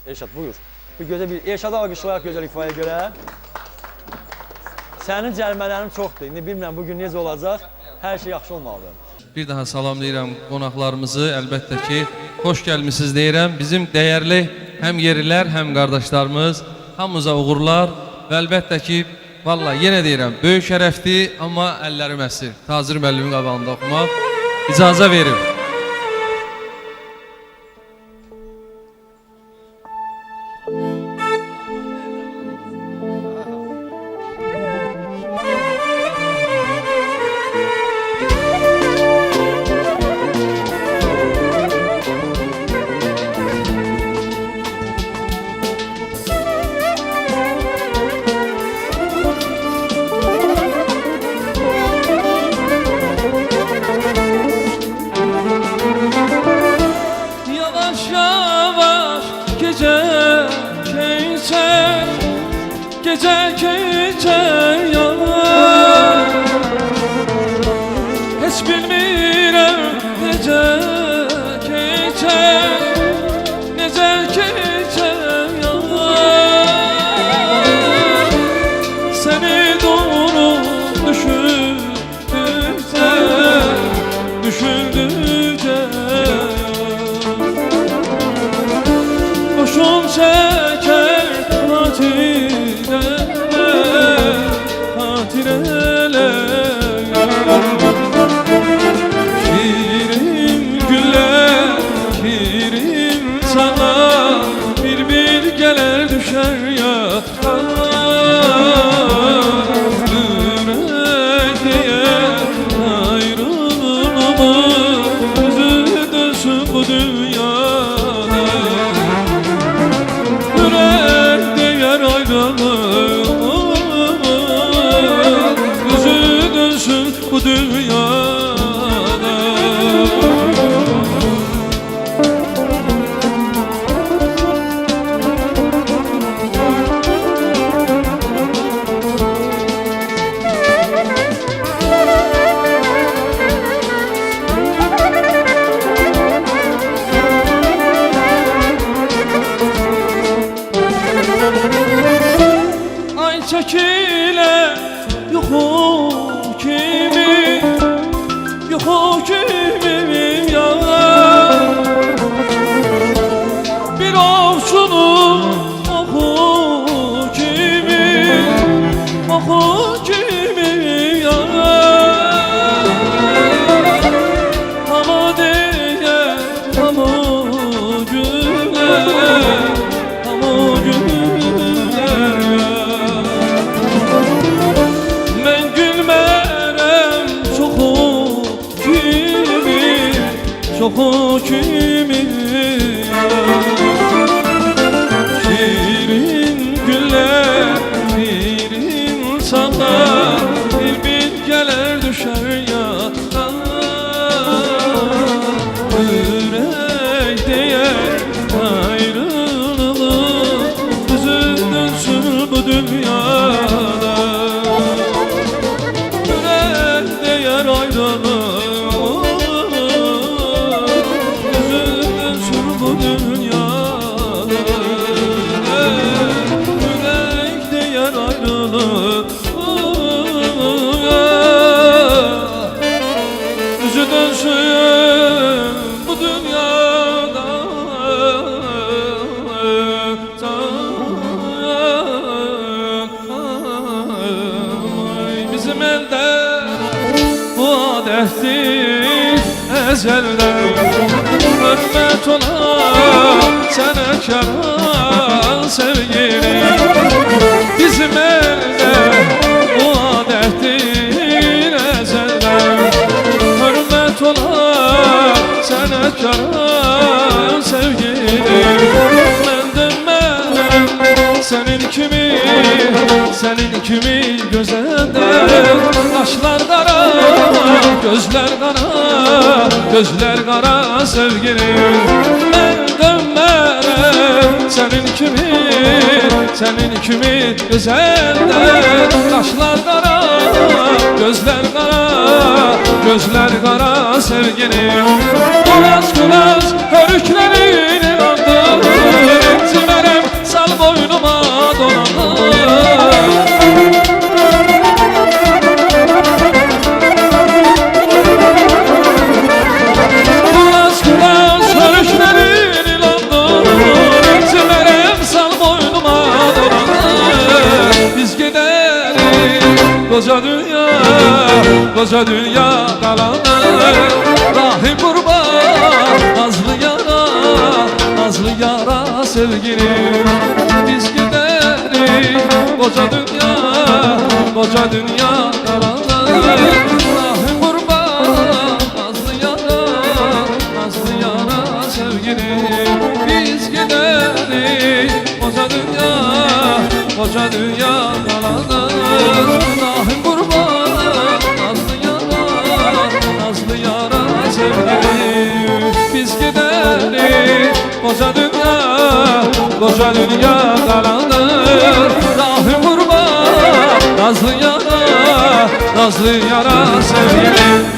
Elşad, buyur. Bir gözəl bir Elşadı alqışlayaq gözəl ifaya görə. Sənin cəlmələrin çoxdur. İndi bilmirəm bugün necə olacaq. Hər şey yaxşı olmalıdır. Bir daha salamlayıram qonaqlarımızı. Əlbəttə ki, xoş gəlmisiniz deyirəm. Bizim dəyərli həm yerlilər, həm qardaşlarımız, hamımıza uğurlar və əlbəttə ki, vallahi yenə deyirəm, böyük şərəfdir, amma əllərim əsir. Tazir müəllimin qabağında oxumaq icazə verir. Gece geçer yalan, hiç bilmirəm necə keçər, necə keçər yalan. Səni doğru düşündükcə, düşündükcə boşun çəkər Şirin güller, şirin sana bir gelir düşer yatağa. Yürek diye ayrılığımı yüzü dönsün bu dünyada. Yürek diye ayrılığımı bu dünyada. Ay çekile yuhu kimi, yuhu kimim ya. Bir ovçunun oku kimi, oku kimim ya. Ama diye, ama güler, ama güler ya. Ben gülmerem çoku kimi, çoku kimi ya. Şirin güller, şirin sana bir gelir düşer yatağa. Yürek diye ayrılık yüzü dönsün bu dünyada. Yürek diye ayrılık yüzü dönsün bu dünyada. Yürek diye ayrılık yüzü dönsün bu dünyada. Bizim elde bu adettir ezelden, hürmet ola sana karan sevgilim. Bizim elde bu adettir ezelden, hürmet ola sana karan sevgilim. Ben dönmem senin kimi gözəldir. Kaşlar qara, gözler qara, gözler qara sevgilim. Ben dönmərəm senin kimi gözəldir. Kaşlar qara, gözler qara, gözler qara sevgilim. Kulaz hörüklerin inandır, koca dünya, koca dünya kalanır. Rahim kurban nazlı yara, nazlı yara sevgilim. Biz gideriz koca dünya, koca dünya kalanır. Rahim kurban nazlı yara, nazlı yara sevgilim. Biz gideriz koca dünya, koca dünya kalanır. Rahim kurban nazlı yara, nazlı yara sevgilim. Biz gideriz koca dünya, koca dünya kalanır. Rahim kurban nazlı yara, nazlı yara sevgilim.